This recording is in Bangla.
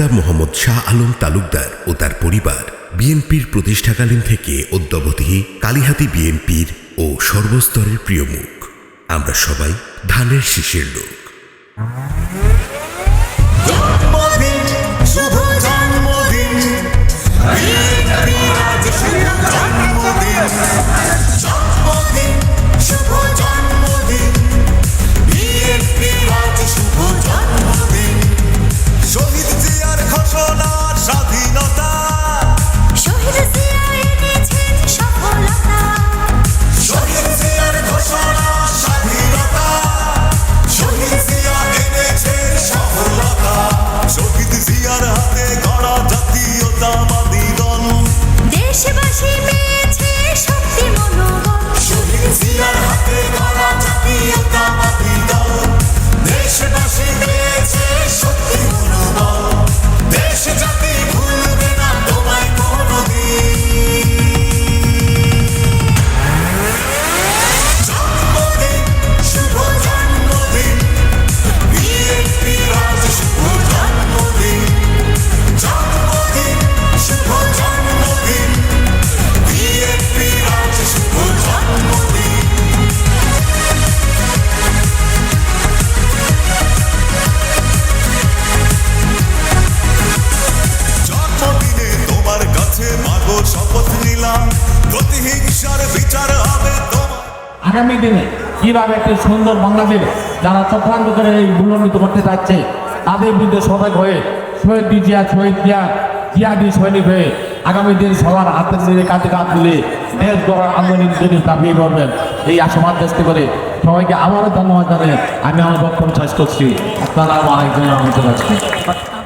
জনাব মোহাম্মদ শাহ আলম তালুকদার ও তার পরিবার বিএনপির প্রতিষ্ঠাকালীন থেকে অদ্যাবধি কালিহাতী বিএনপির ও সর্বস্তরের প্রিয় মুখ। আমরা সবাই ধানের শীষের লোক। আগামী দিনে কিভাবে একটি সুন্দর বাংলাদেশ যারা চক্রান্ত করে এই মূল্যায়িত করতে চাচ্ছে তাদের বিরুদ্ধে সজাগ হয়ে শহীদ জিয়াদি সৈনিক হয়ে আগামী দিন সবার হাতে ধরে কাজে কাজ তুলে দেশ গড়ার আন্দোলন যদি দাবি করবেন এই আশাবাদ ব্যক্ত করে সবাইকে আবারও ধন্যবাদ জানিয়ে আমি আমার বক্তব্য শেষ করছি। আপনারা আমার একজন